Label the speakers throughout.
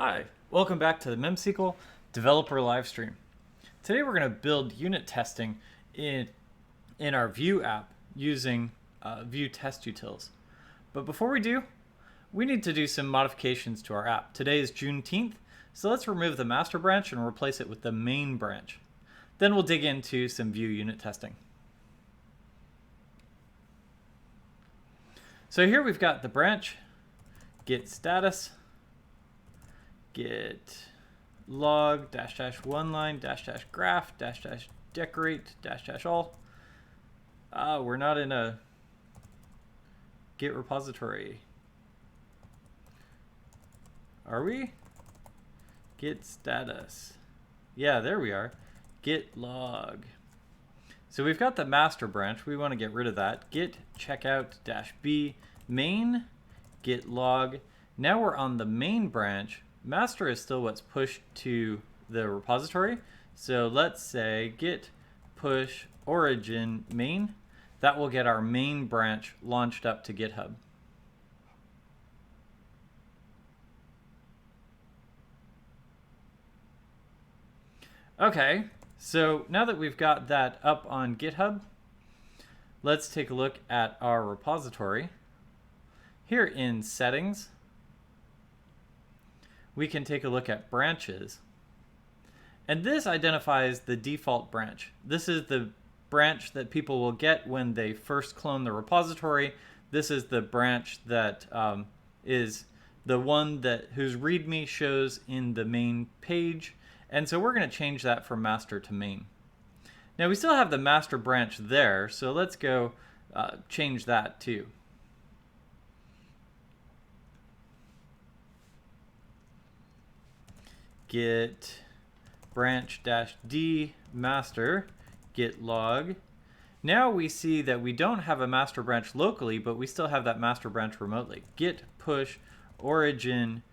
Speaker 1: Hi, welcome back to the MemSQL Developer Livestream. Today we're going to build unit testing in our Vue app using Vue test utils. But before we do, we need to do some modifications to our app. Today is Juneteenth, so let's remove the master branch and replace it with the main branch. Then we'll dig into some Vue unit testing. So here we've got the branch, get status, get log dash dash one line dash dash graph dash dash decorate dash dash all. We're not in a Git repository. Are we? Git status. Yeah, there we are. Git log. So we've got the master branch. We want to get rid of that. Git checkout dash b main git log. Now we're on the main branch. Master is still what's pushed to the repository. So let's say git push origin main. That will get our main branch launched up to GitHub. Okay, so now that we've got that up on GitHub, let's take a look at our repository. Here in settings, we can take a look at branches. And this identifies the default branch. This is the branch that people will get when they first clone the repository. This is the branch that is the one whose README shows in the main page. And so we're going to change that from master to main. Now we still have the master branch there, so let's go change that too. Git branch dash d master git log. Now we see that we don't have a master branch locally, but we still have that master branch remotely. Git push origin.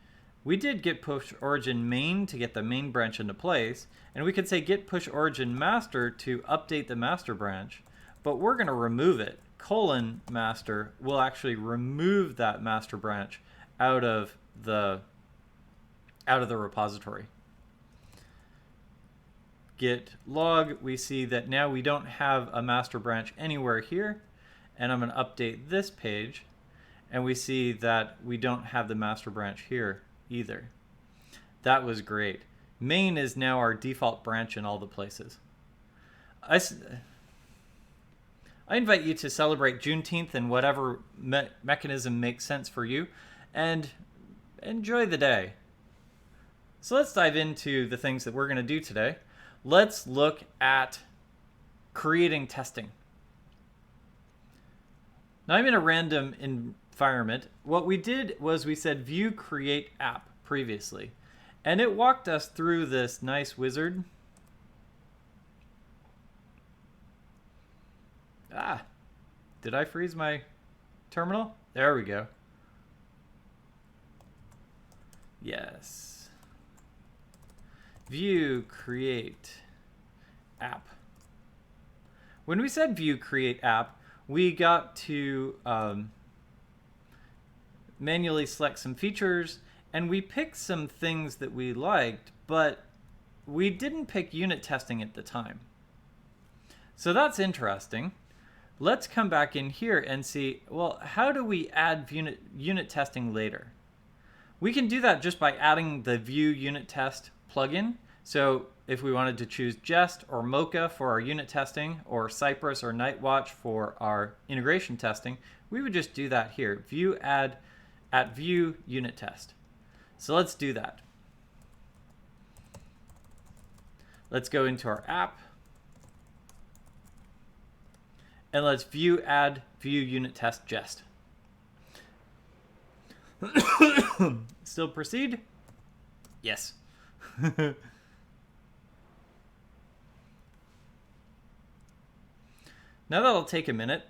Speaker 1: We did git push origin main to get the main branch into place, and we could say git push origin master to update the master branch, but we're going to remove it. Master will actually remove that master branch out of the repository. Git log, we see that now we don't have a master branch anywhere here, and I'm going to update this page, and we see that we don't have the master branch here either. That was great. Main is now our default branch in all the places. I invite you to celebrate Juneteenth in whatever mechanism makes sense for you, and enjoy the day. So let's dive into the things that we're going to do today. Let's look at creating testing. Now I'm in a random environment. What we did was we said Vue create app previously, and it walked us through this nice wizard. Did I freeze my terminal? There we go. Yes. Vue create app. When we said Vue create app, we got to manually select some features, and we picked some things that we liked, but we didn't pick unit testing at the time. So that's interesting. Let's come back in here and see, well, how do we add unit testing later? We can do that just by adding the Vue unit test plugin. So if we wanted to choose Jest or Mocha for our unit testing, or Cypress or Nightwatch for our integration testing, we would just do that here. Vue add at Vue unit test. So let's do that. Let's go into our app, and let's Vue add Vue unit test Jest. Still proceed? Yes. Now that'll take a minute.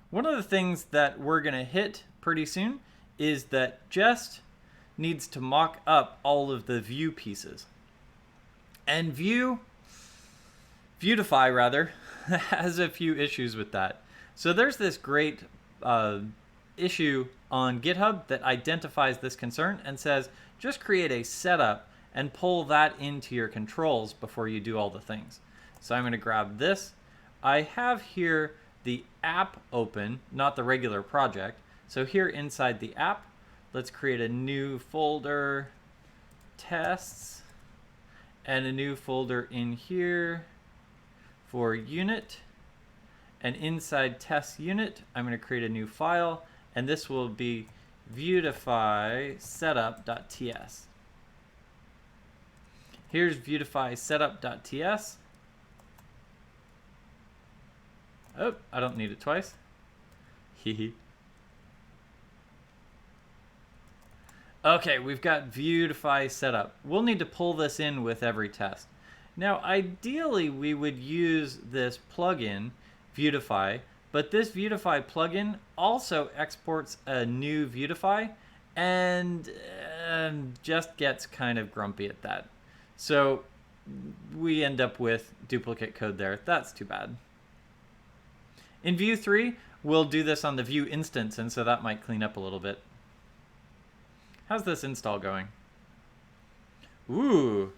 Speaker 1: One of the things that we're going to hit pretty soon is that Jest needs to mock up all of the Vue pieces. And Vuetify rather, has a few issues with that. So there's this great issue on GitHub that identifies this concern and says, just create a setup and pull that into your controls before you do all the things. So I'm going to grab this. I have here the app open, not the regular project. So here inside the app, let's create a new folder, tests, and a new folder in here for unit. And inside test unit, I'm going to create a new file, and this will be Vuetify setup.ts. Here's Vuetify setup.ts. Oh, I don't need it twice. Hehe. Okay, we've got Vuetify setup. We'll need to pull this in with every test. Now, ideally, we would use this plugin, Vuetify, but this Vuetify plugin also exports a new Vuetify and just gets kind of grumpy at that. So we end up with duplicate code there. That's too bad. In Vue 3, we'll do this on the Vue instance, and so that might clean up a little bit. How's this install going? Ooh.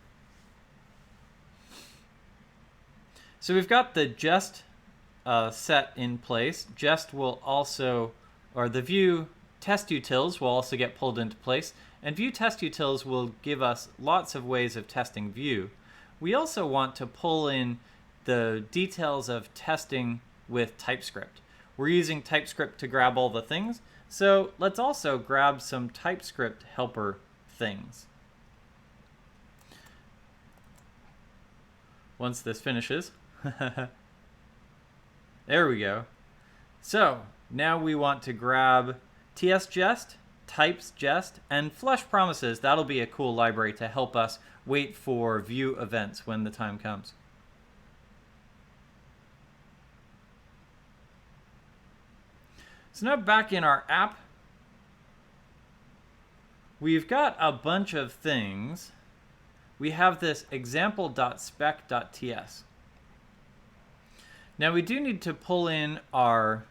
Speaker 1: So we've got the Jest set in place. Jest will also, or the Vue test utils will also get pulled into place. And Vue test utils will give us lots of ways of testing Vue. We also want to pull in the details of testing with TypeScript. We're using TypeScript to grab all the things. So let's also grab some TypeScript helper things. Once this finishes. There we go. So now we want to grab TS_Jest, types_Jest, and flush promises. That'll be a cool library to help us wait for Vue events when the time comes. So now back in our app, we've got a bunch of things. We have this example.spec.ts. Now we do need to pull in our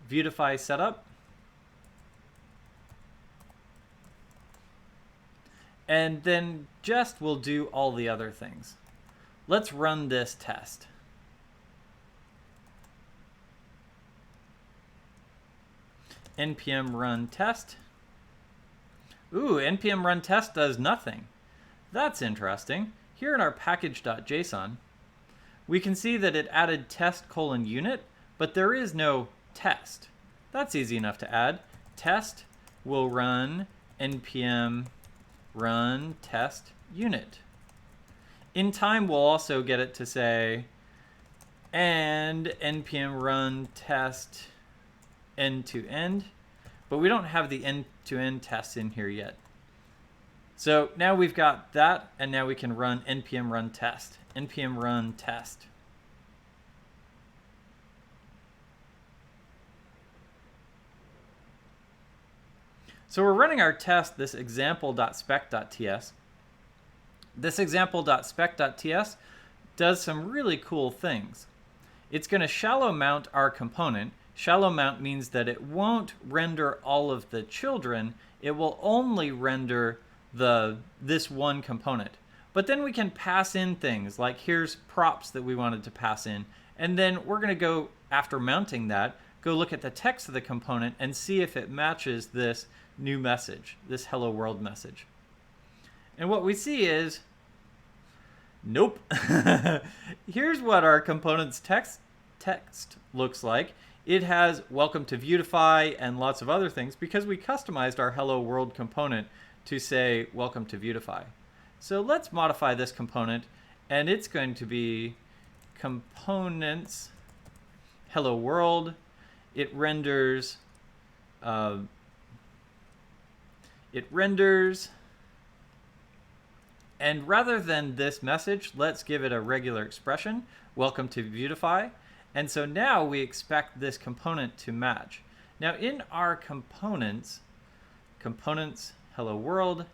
Speaker 1: Vuetify setup. And then Jest will do all the other things. Let's run this test. npm run test. Ooh, npm run test does nothing. That's interesting. Here in our package.json, we can see that it added test:unit, but there is no test. That's easy enough to add. Test will run npm run test unit. In time, we'll also get it to say, and npm run test end-to-end, but we don't have the end-to-end tests in here yet. So now we've got that, and now we can run npm run test. npm run test. So we're running our test, this example.spec.ts. This example.spec.ts does some really cool things. It's going to shallow mount our component. Shallow mount means that it won't render all of the children. It will only render this one component. But then we can pass in things like here's props that we wanted to pass in. And then we're going to go, after mounting that, go look at the text of the component and see if it matches this new message, this hello world message. And what we see is, nope. Here's what our component's text looks like. It has welcome to Vuetify and lots of other things because we customized our hello world component to say welcome to Vuetify. So let's modify this component, and it's going to be components hello world. It renders and rather than this message, let's give it a regular expression, welcome to Vuetify. And so now we expect this component to match. Now in our components hello world,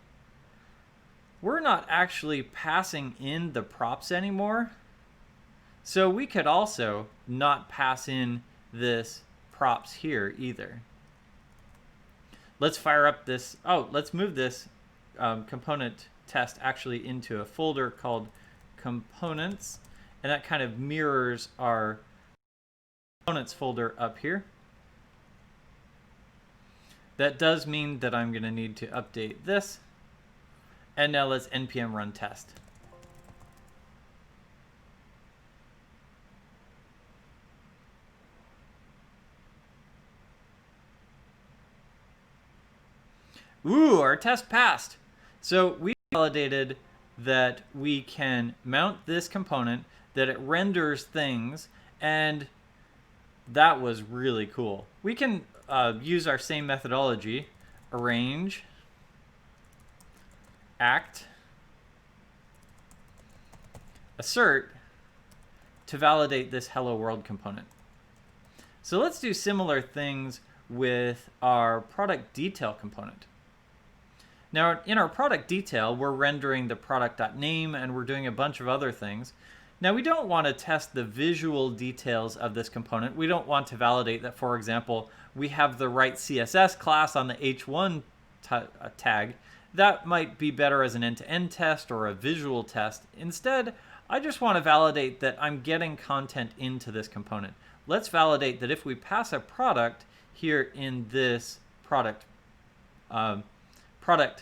Speaker 1: we're not actually passing in the props anymore. So we could also not pass in this props here either. Let's fire up this. Oh, let's move this component test actually into a folder called components. And that kind of mirrors our components folder up here. That does mean that I'm going to need to update this. And now let's npm run test. Ooh, our test passed. So we validated that we can mount this component, that it renders things, and that was really cool. We can use our same methodology, arrange, act, assert, to validate this hello world component. So let's do similar things with our product detail component. Now, in our product detail, we're rendering the product.name and we're doing a bunch of other things. Now, we don't want to test the visual details of this component. We don't want to validate that, for example, we have the right CSS class on the h1 tag. That might be better as an end-to-end test or a visual test. Instead, I just want to validate that I'm getting content into this component. Let's validate that if we pass a product here in this product prop,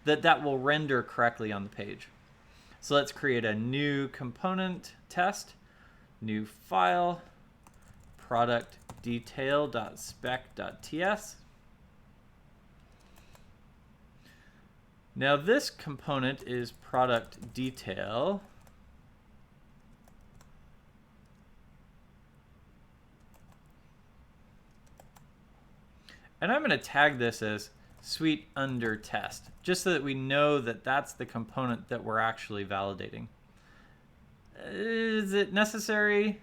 Speaker 1: that will render correctly on the page. So let's create a new component test, new file, product detail.spec.ts. Now this component is product detail. And I'm going to tag this as suite under test, just so that we know that that's the component that we're actually validating. Is it necessary?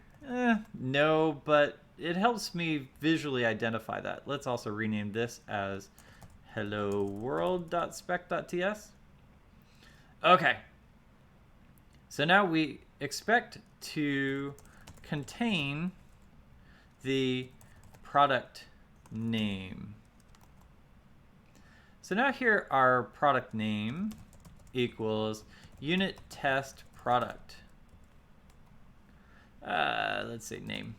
Speaker 1: No, but it helps me visually identify that. Let's also rename this as hello world.spec.ts. Okay. So now we expect to contain the product name. So now here our product name equals unit test product. Let's say name.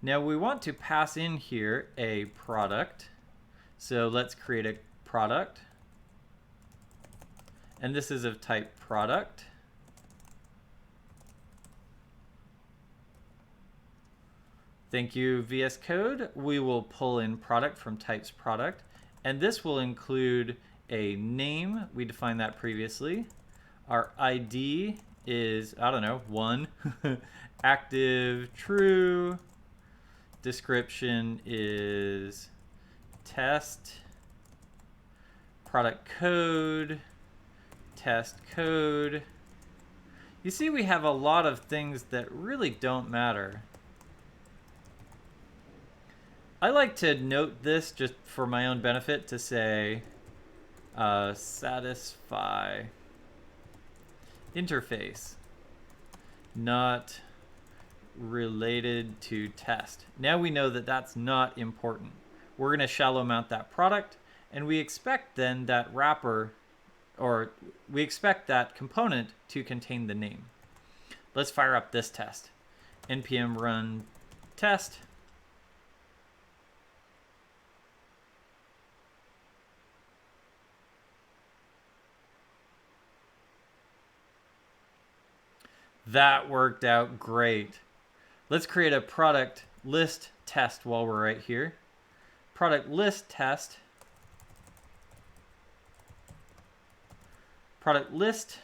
Speaker 1: Now we want to pass in here a product. So let's create a product. And this is of type product. Thank you, VS Code. We will pull in product from types product. And this will include a name. We defined that previously. Our ID is, I don't know, 1. Active, true. Description is test. Product code, test code. You see, we have a lot of things that really don't matter. I like to note this just for my own benefit to say satisfy interface, not related to test. Now we know that that's not important. We're going to shallow mount that product, and we expect then that wrapper, or we expect that component to contain the name. Let's fire up this test. npm run test. That worked out great. Let's create a product list test while we're right here. Product list test. Product list.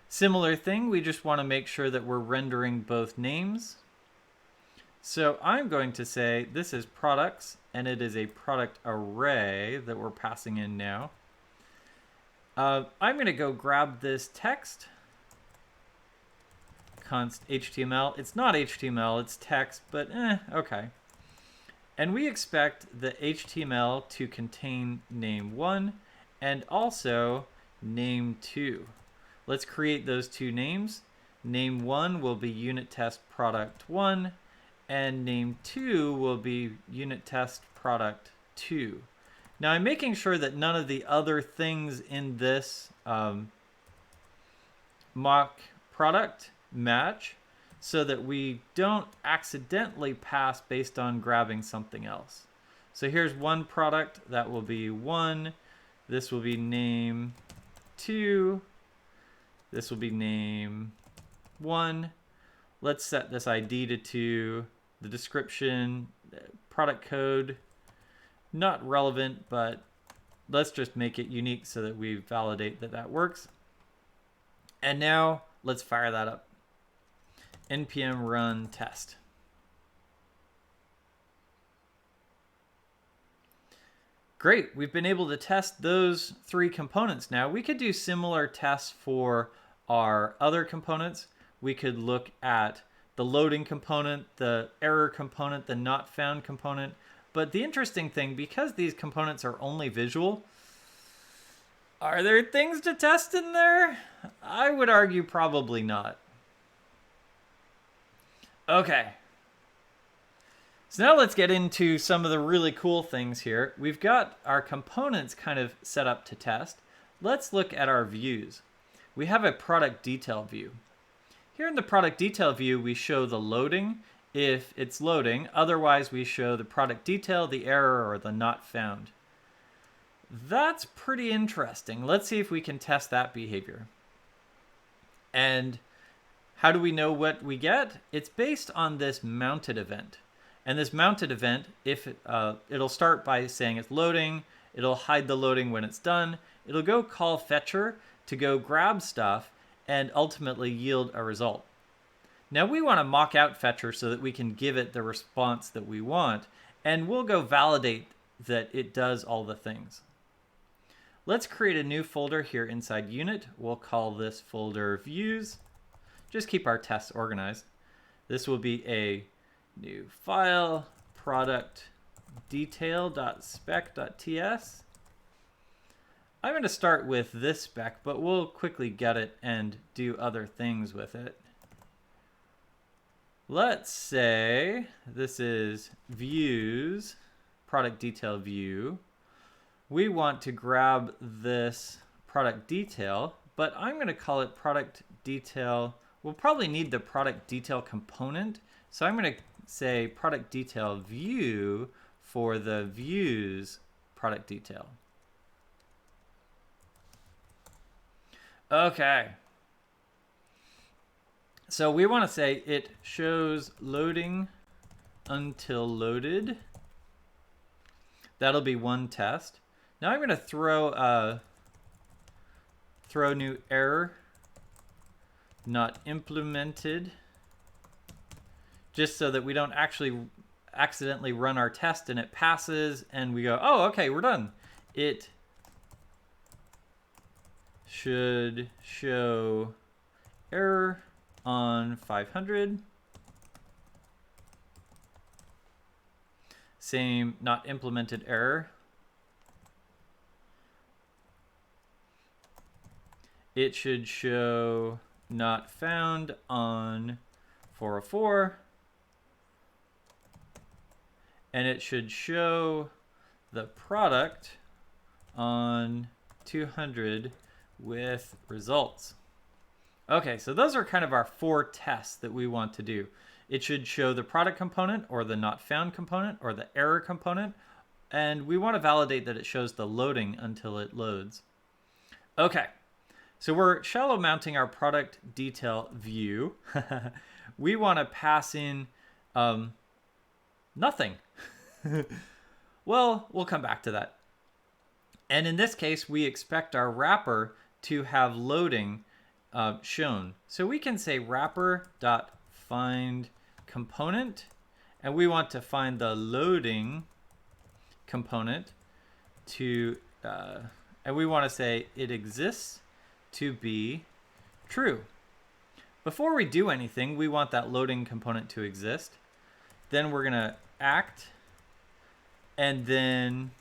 Speaker 1: Similar thing, we just want to make sure that we're rendering both names. So I'm going to say this is products, and it is a product array that we're passing in now. I'm going to go grab this text, const HTML. It's not HTML, it's text, but okay. And we expect the HTML to contain name1, and also name2. Let's create those two names. Name1 will be unit test product1, and name2 will be unit test product2. Now I'm making sure that none of the other things in this mock product match, so that we don't accidentally pass based on grabbing something else. So here's one product, that will be 1. This will be name 2. This will be name 1. Let's set this ID to 2. The description, product code, not relevant, but let's just make it unique so that we validate that that works. And now let's fire that up. npm run test. Great, we've been able to test those 3 components now. We could do similar tests for our other components. We could look at the loading component, the error component, the not found component. But the interesting thing, because these components are only visual, are there things to test in there? I would argue probably not. Okay. So now let's get into some of the really cool things here. We've got our components kind of set up to test. Let's look at our views. We have a product detail view. Here in the product detail view, we show the loading if it's loading. Otherwise, we show the product detail, the error, or the not found. That's pretty interesting. Let's see if we can test that behavior. And how do we know what we get? It's based on this mounted event. And this mounted event, if it'll start by saying it's loading, it'll hide the loading when it's done, it'll go call fetcher to go grab stuff and ultimately yield a result. Now we want to mock out fetcher so that we can give it the response that we want, and we'll go validate that it does all the things. Let's create a new folder here inside unit. We'll call this folder views. Just keep our tests organized. This will be a new file, product detail.spec.ts. I'm going to start with this spec, but we'll quickly get it and do other things with it. Let's say this is views, product detail view. We want to grab this product detail, but I'm going to call it product detail. We'll probably need the product detail component. So I'm going to say product detail view for the views product detail. Okay. So we want to say it shows loading until loaded. That'll be one test. Now I'm going to throw new error, not implemented, just so that we don't actually accidentally run our test and it passes and we go, oh, okay, we're done. It should show error on 500. Same, not implemented error. It should show not found on 404. And it should show the product on 200 with results. Okay, so those are kind of our 4 tests that we want to do. It should show the product component or the not found component or the error component. And we want to validate that it shows the loading until it loads. Okay, so we're shallow mounting our product detail view. We want to pass in nothing. Well, we'll come back to that. And in this case, we expect our wrapper to have loading shown. So we can say wrapper.find component, and we want to find the loading component to, and we want to say it exists to be true. Before we do anything, we want that loading component to exist. Then we're going to act, and then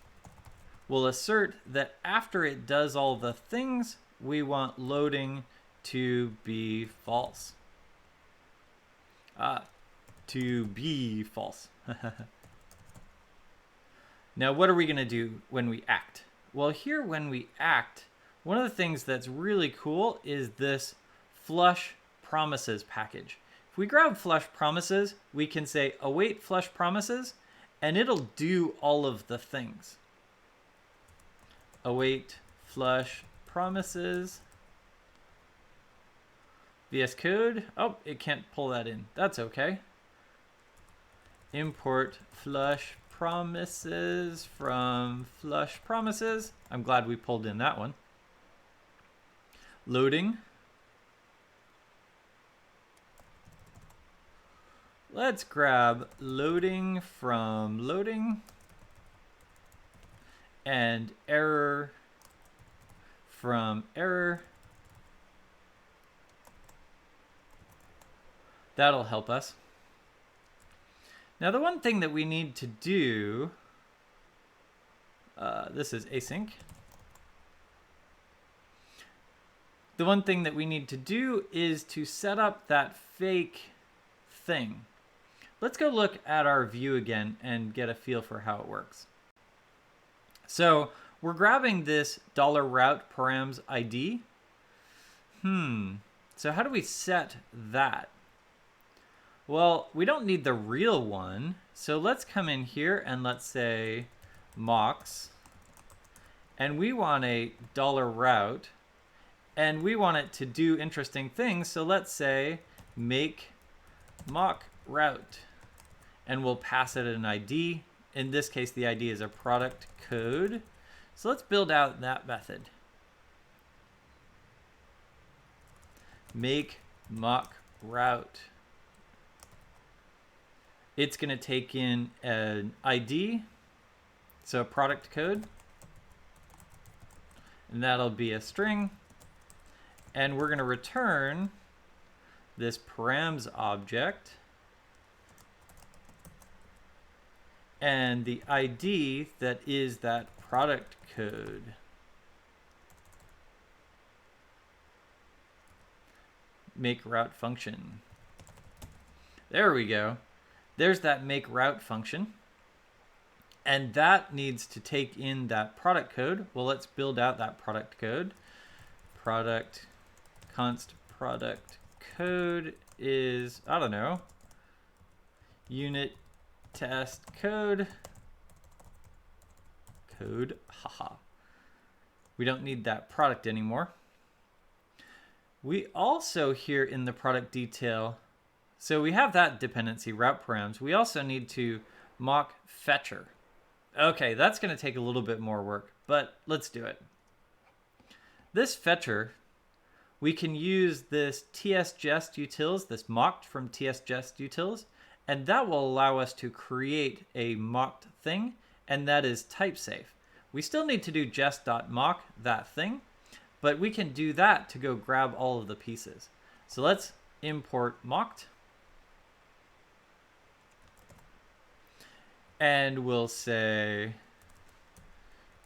Speaker 1: we'll assert that after it does all the things, we want loading to be false. To be false. Now, what are we going to do when we act? Well, here when we act, one of the things that's really cool is this flush promises package. If we grab flush promises, we can say await flush promises, and it'll do all of the things. Await flush promises. VS Code. Oh, it can't pull that in. That's okay. Import flush promises from flush promises. I'm glad we pulled in that one. Loading. Let's grab loading from loading and error from error. That'll help us. Now, the one thing that we need to do, this is async. The one thing that we need to do is to set up that fake thing. Let's go look at our Vue again and get a feel for how it works. So we're grabbing this $route params ID. So how do we set that? Well, we don't need the real one. So let's come in here and let's say mocks. And we want a $route. And we want it to do interesting things. So let's say make mock route. And we'll pass it an ID. In this case, the ID is a product code. So let's build out that method. Make mock route. It's going to take in an ID, so product code. And that'll be a string. And we're going to return this params object. And the ID that is that product code. Make route function. There we go. There's that make route function. And that needs to take in that product code. Well, let's build out that product code. Product const product code is, I don't know, unit test code. Haha. We don't need that product anymore. We also here in the product detail, so we have that dependency route params. We also need to mock fetcher. Okay, that's going to take a little bit more work, but let's do it. This fetcher, we can use this tsjest utils, this mocked from tsjest utils, and that will allow us to create a mocked thing, and that is type safe. We still need to do jest.mock that thing, but we can do that to go grab all of the pieces. So let's import mocked. And we'll say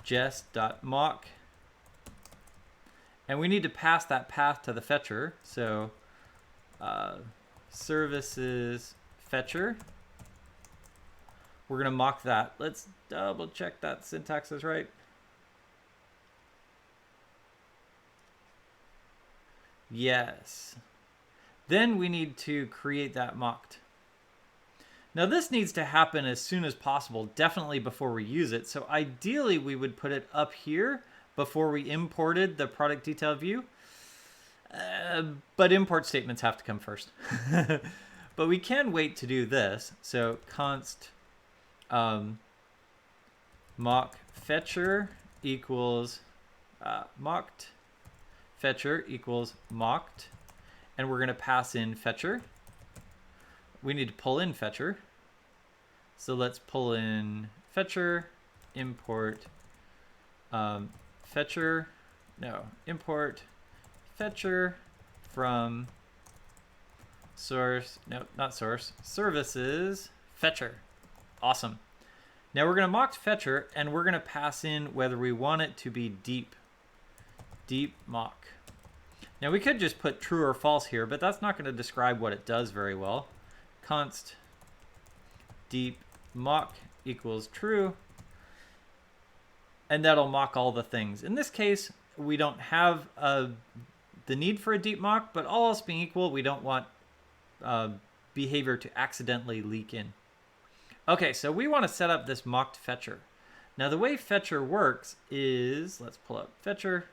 Speaker 1: jest.mock. And we need to pass that path to the fetcher. So services fetcher. We're going to mock that. Let's double check that syntax is right. Yes. Then we need to create that mocked. Now this needs to happen as soon as possible, definitely before we use it. So ideally we would put it up here before we imported the product detail view. But import statements have to come first. But we can wait to do this. So const mock fetcher equals mocked fetcher equals mocked. And we're going to pass in fetcher. We need to pull in fetcher. So let's pull in fetcher, import fetcher, no, import fetcher from source, no, not source, services fetcher. Awesome. Now we're going to mock fetcher, and we're going to pass in whether we want it to be deep mock. Now we could just put true or false here, but that's not going to describe what it does very well. Const deep mock equals true, and that'll mock all the things. In this case, we don't have the need for a deep mock, but all else being equal, we don't want behavior to accidentally leak in. Okay, so we want to set up this mocked fetcher. Now the way fetcher works is, let's pull up fetcher.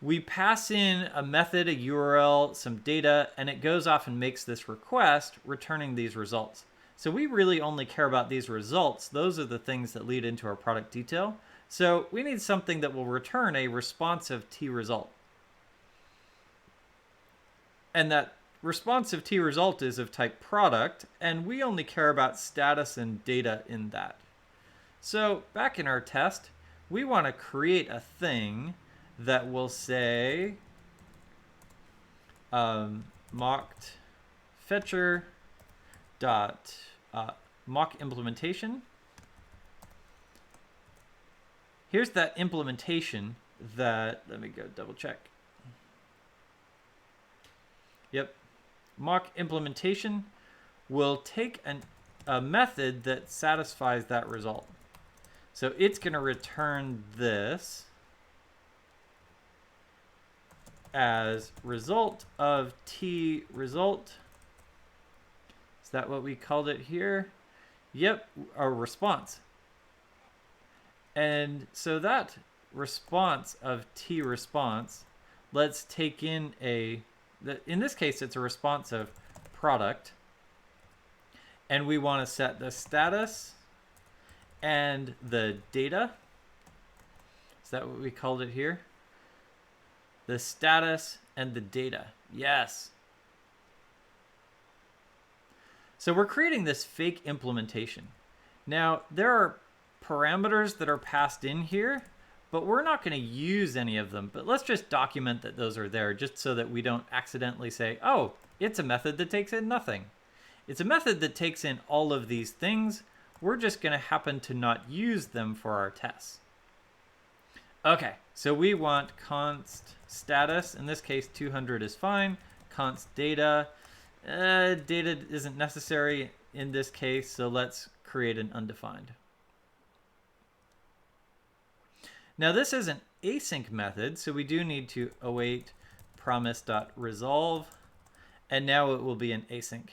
Speaker 1: We pass in a method, a URL, some data, and it goes off and makes this request, returning these results. So we really only care about these results. Those are the things that lead into our product detail. So we need something that will return a responsive T result. And that responsive T result is of type product, and we only care about status and data in that. So back in our test, we want to create a thing that will say mocked fetcher dot mock implementation. Here's that implementation that, let me go double check. Yep. Mock implementation will take a method that satisfies that result. So it's going to return this as result of T result. Is that what we called it here? Yep, a response. And so that response of T response, let's take in in this case, it's a response of product. And we want to set the status and the data. Is that what we called it here? The status and the data. Yes. So we're creating this fake implementation. Now, there are parameters that are passed in here, but we're not going to use any of them. But let's just document that those are there, just so that we don't accidentally say, oh, it's a method that takes in nothing. It's a method that takes in all of these things. We're just going to happen to not use them for our tests. Okay, so we want const status. In this case, 200 is fine. Const data. Data isn't necessary in this case, so let's create an undefined. Now this is an async method, so we do need to await promise.resolve, and now it will be an async.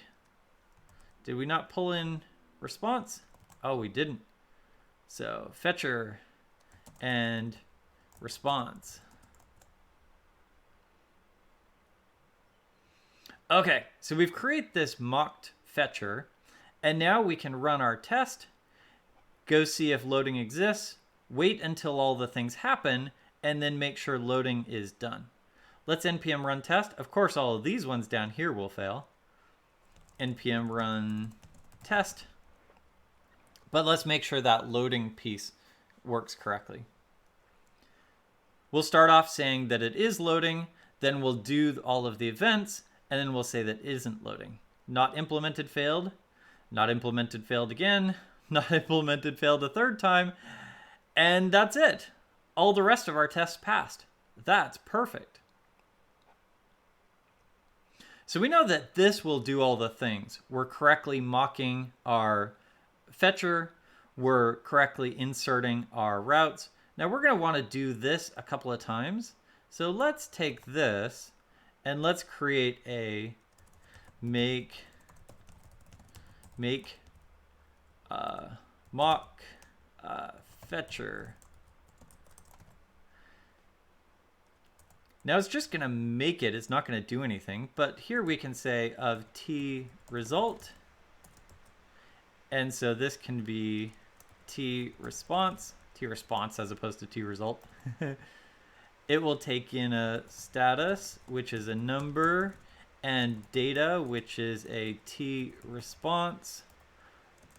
Speaker 1: Did we not pull in response? Oh, we didn't. So fetcher and response. Okay, so we've created this mocked fetcher, and now we can run our test, go see if loading exists, wait until all the things happen, and then make sure loading is done. Let's npm run test. Of course, all of these ones down here will fail. Npm run test. But let's make sure that loading piece works correctly. We'll start off saying that it is loading, then we'll do all of the events, and then we'll say that it isn't loading. Not implemented failed, not implemented failed again, not implemented failed a third time, and that's it. All the rest of our tests passed. That's perfect. So we know that this will do all the things. We're correctly mocking our fetcher. We're correctly inserting our routes. Now we're going to want to do this a couple of times. So let's take this and let's create a make mock fetcher. Now it's just going to make it. It's not going to do anything. But here we can say of T result. And so this can be T response as opposed to T result. It will take in a status, which is a number, and data, which is a T response,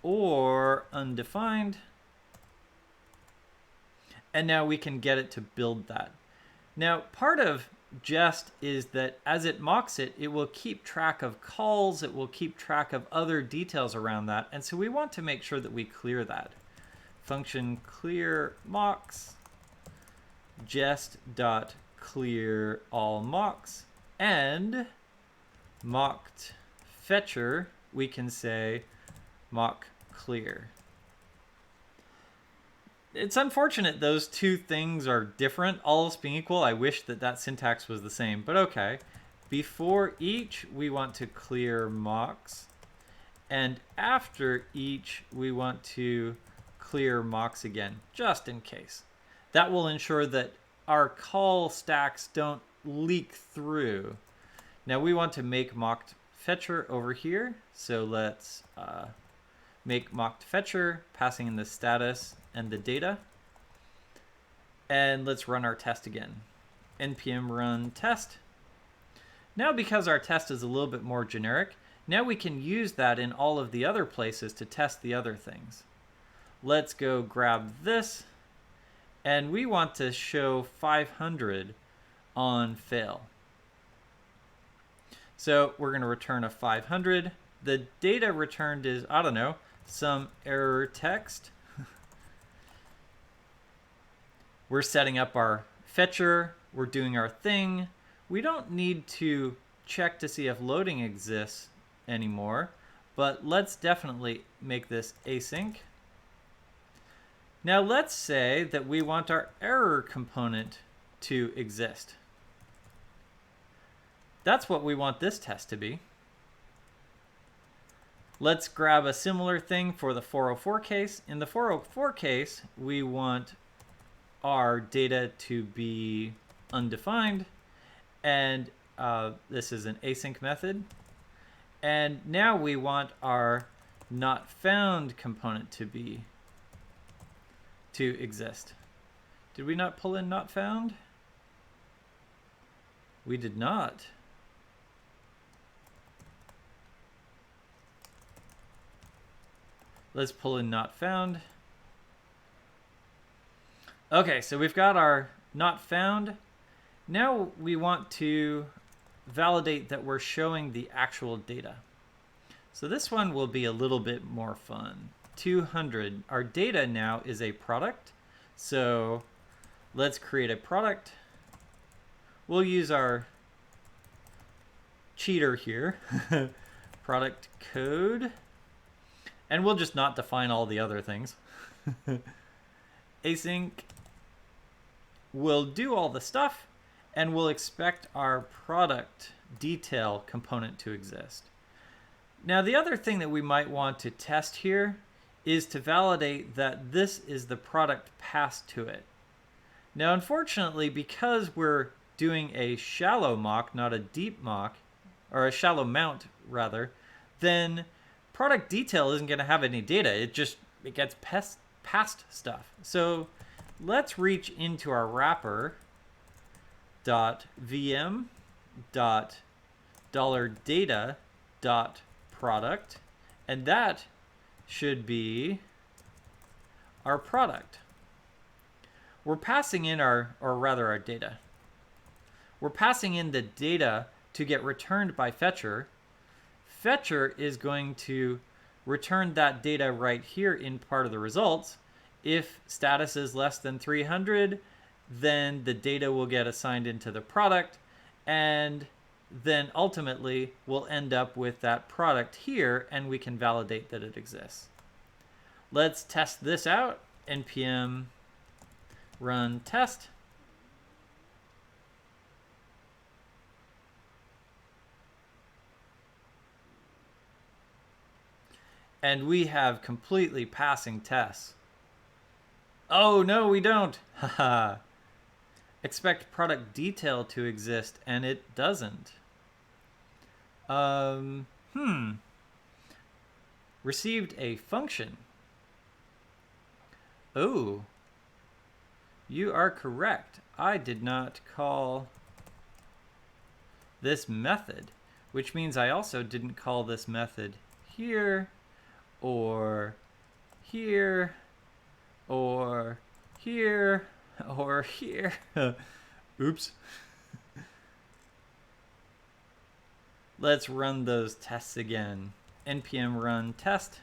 Speaker 1: or undefined. And now we can get it to build that. Now, part of Jest is that as it mocks it, it will keep track of calls, it will keep track of other details around that, and so we want to make sure that we clear that. Function clear mocks, jest.clear all mocks, and mocked fetcher, we can say mock clear. It's unfortunate those two things are different. All else being equal, I wish that that syntax was the same, but okay. Before each, we want to clear mocks, and after each, we want to clear mocks again, just in case. That will ensure that our call stacks don't leak through. Now we want to make mocked fetcher over here, so let's make mocked fetcher, passing in the status and the data. And let's run our test again. npm run test. Now because our test is a little bit more generic, now we can use that in all of the other places to test the other things. Let's go grab this, and we want to show 500 on fail. So we're going to return a 500. The data returned is, I don't know, some error text. We're setting up our fetcher. We're doing our thing. We don't need to check to see if loading exists anymore, but let's definitely make this async. Now let's say that we want our error component to exist. That's what we want this test to be. Let's grab a similar thing for the 404 case. In the 404 case, we want our data to be undefined, and this is an async method. And now we want our not found component to exist. Did we not pull in not found? We did not. Let's pull in not found. Okay, so we've got our not found. Now we want to validate that we're showing the actual data. So this one will be a little bit more fun. 200. Our data now is a product. So let's create a product. We'll use our cheater here, product code. And we'll just not define all the other things. Async will do all the stuff, and we'll expect our product detail component to exist. Now, the other thing that we might want to test here is to validate that this is the product passed to it. Now, unfortunately, because we're doing a shallow mock, not a deep mock, or a shallow mount rather, then product detail isn't going to have any data. It gets past stuff. So let's reach into our wrapper .vm $data.product, and that should be our product. We're passing in our data. We're passing in the data to get returned by fetcher. Fetcher is going to return that data right here in part of the results. If status is less than 300, then the data will get assigned into the product, and then ultimately we'll end up with that product here, and we can validate that it exists. Let's test this out. npm run test. And we have completely passing tests. Oh, no, we don't. Haha. Expect product detail to exist, and it doesn't. Received a function. Oh, you are correct. I did not call this method, which means I also didn't call this method here, or here, or here, or here. Oops. Let's run those tests again. npm run test.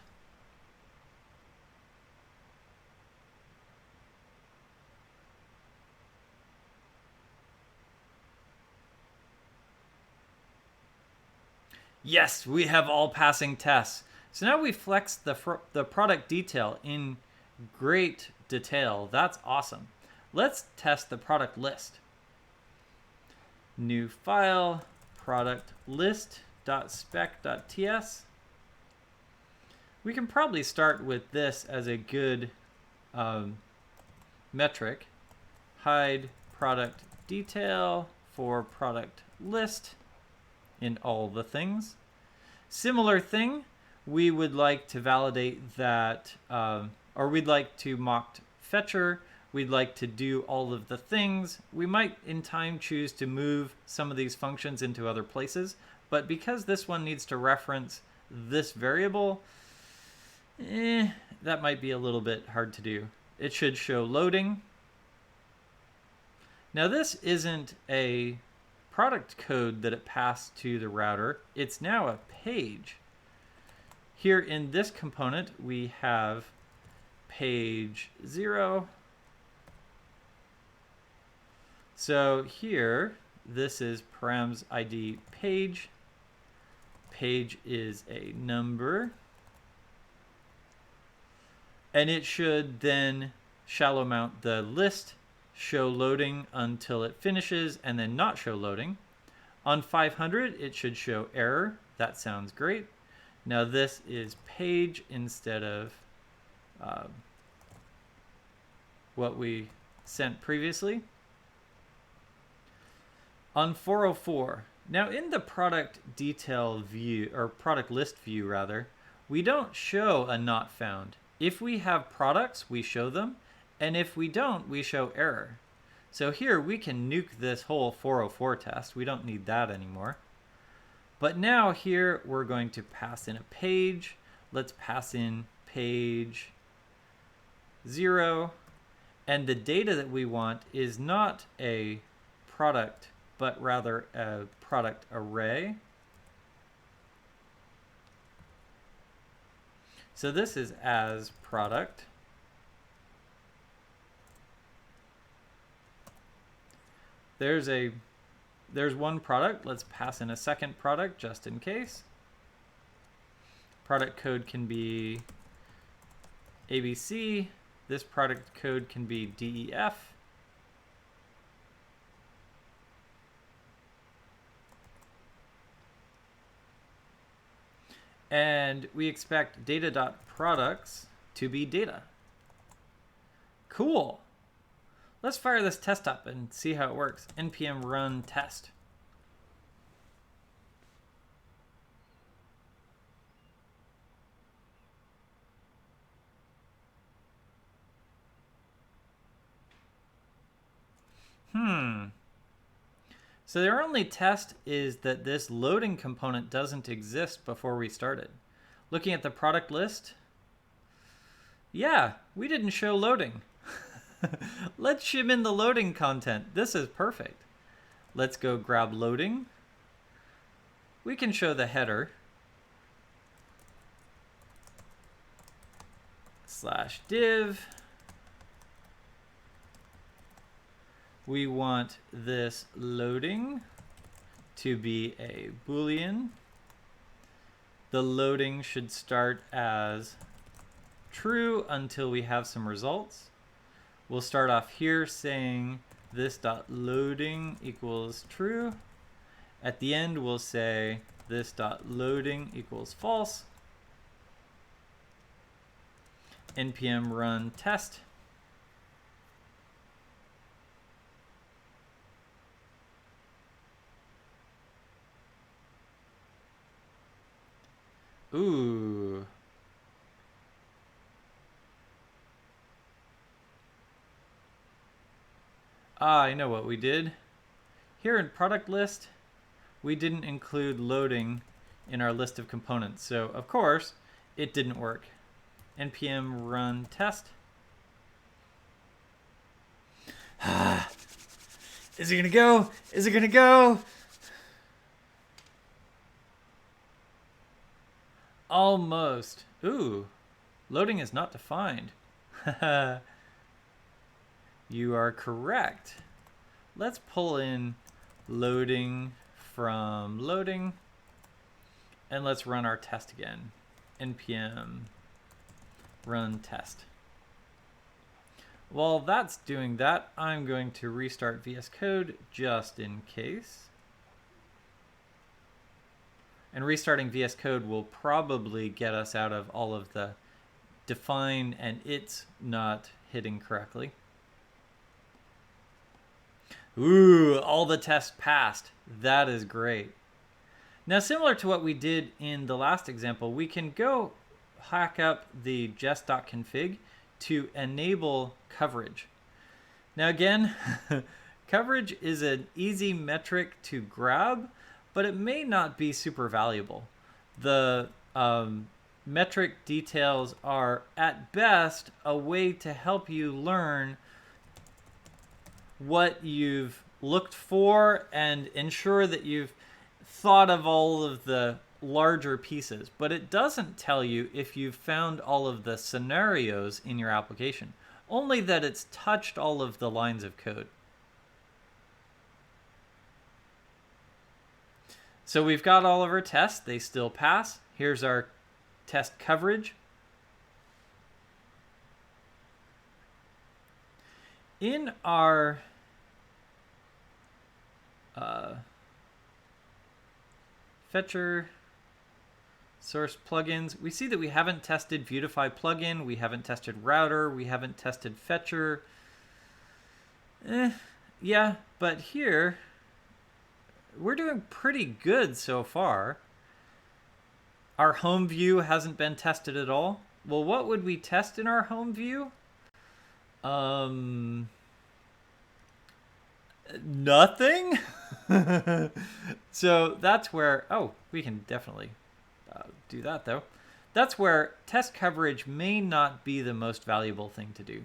Speaker 1: Yes, we have all passing tests. So now we flex the product detail in great detail. That's awesome. Let's test the product list. New file, product list.spec.ts. We can probably start with this as a good metric. Hide product detail for product list in all the things. Similar thing, we would like to validate that, or we'd like to mock fetcher. We'd like to do all of the things. We might in time choose to move some of these functions into other places, but because this one needs to reference this variable, that might be a little bit hard to do. It should show loading. Now this isn't a product code that it passed to the router. It's now a page. Here in this component, we have page 0. So here, this is params ID page. Page is a number. And it should then shallow mount the list, show loading until it finishes, and then not show loading. On 500, it should show error. That sounds great. Now this is page instead of what we sent previously. On 404, now in the product detail view, or product list view rather, we don't show a not found. If we have products, we show them, and if we don't, we show error. So here we can nuke this whole 404 test. We don't need that anymore. But now here we're going to pass in a page. Let's pass in page 0. And the data that we want is not a product, but rather a product array. So this is as product. There's one product. Let's pass in a second product just in case. Product code can be ABC. This product code can be DEF. And we expect data.products to be data. Cool. Let's fire this test up and see how it works. npm run test. So their only test is that this loading component doesn't exist before we started. Looking at the product list, yeah, we didn't show loading. Let's shim in the loading content. This is perfect. Let's go grab loading. We can show the header. /div. We want this loading to be a Boolean. The loading should start as true until we have some results. We'll start off here saying this.loading equals true. At the end, we'll say this.loading equals false. npm run test. Ooh. I know what we did. Here in product list, we didn't include loading in our list of components. So of course, it didn't work. npm run test. Is it gonna go? Is it gonna go? Almost. Ooh, loading is not defined. You are correct. Let's pull in loading from loading, and let's run our test again. npm run test. While that's doing that, I'm going to restart VS Code just in case. And restarting VS Code will probably get us out of all of the define and it's not hitting correctly. Ooh, all the tests passed. That is great. Now, similar to what we did in the last example, we can go hack up the jest.config to enable coverage. Now again, coverage is an easy metric to grab, but it may not be super valuable. The metric details are at best a way to help you learn what you've looked for and ensure that you've thought of all of the larger pieces, but it doesn't tell you if you've found all of the scenarios in your application, only that it's touched all of the lines of code. So we've got all of our tests, they still pass. Here's our test coverage. In our fetcher source plugins, we see that we haven't tested Vuetify plugin, we haven't tested router, we haven't tested fetcher. Yeah, but here we're doing pretty good so far. Our home view hasn't been tested at all. Well, what would we test in our home view? Nothing. So that's where, oh, we can definitely do that though. That's where test coverage may not be the most valuable thing to do.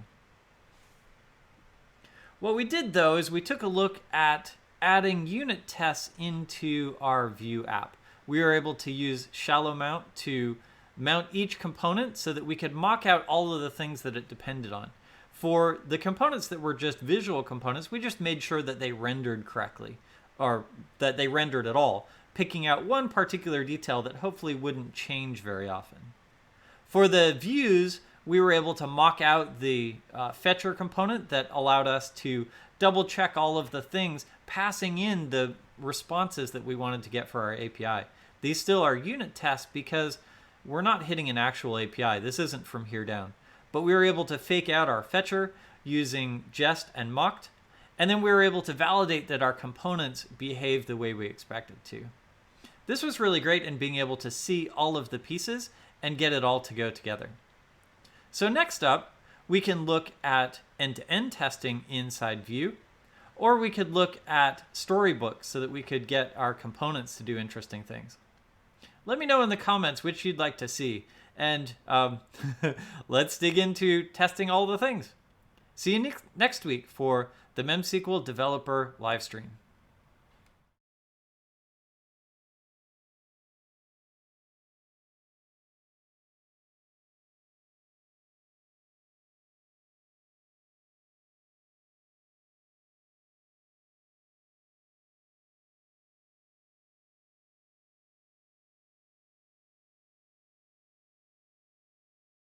Speaker 1: What we did though is we took a look at adding unit tests into our Vue app. We were able to use shallow mount to mount each component so that we could mock out all of the things that it depended on. For the components that were just visual components, we just made sure that they rendered correctly, or that they rendered at all, picking out one particular detail that hopefully wouldn't change very often. For the views, we were able to mock out the fetcher component that allowed us to double check all of the things, passing in the responses that we wanted to get for our API. These still are unit tests because we're not hitting an actual API. This isn't from here down. But we were able to fake out our fetcher using jest and mocked, and then we were able to validate that our components behave the way we expected to. This was really great in being able to see all of the pieces and get it all to go together. So next up, we can look at end-to-end testing inside Vue, or we could look at storybooks so that we could get our components to do interesting things. Let me know in the comments which you'd like to see, and let's dig into testing all the things. See you next week for the MemSQL Developer Livestream.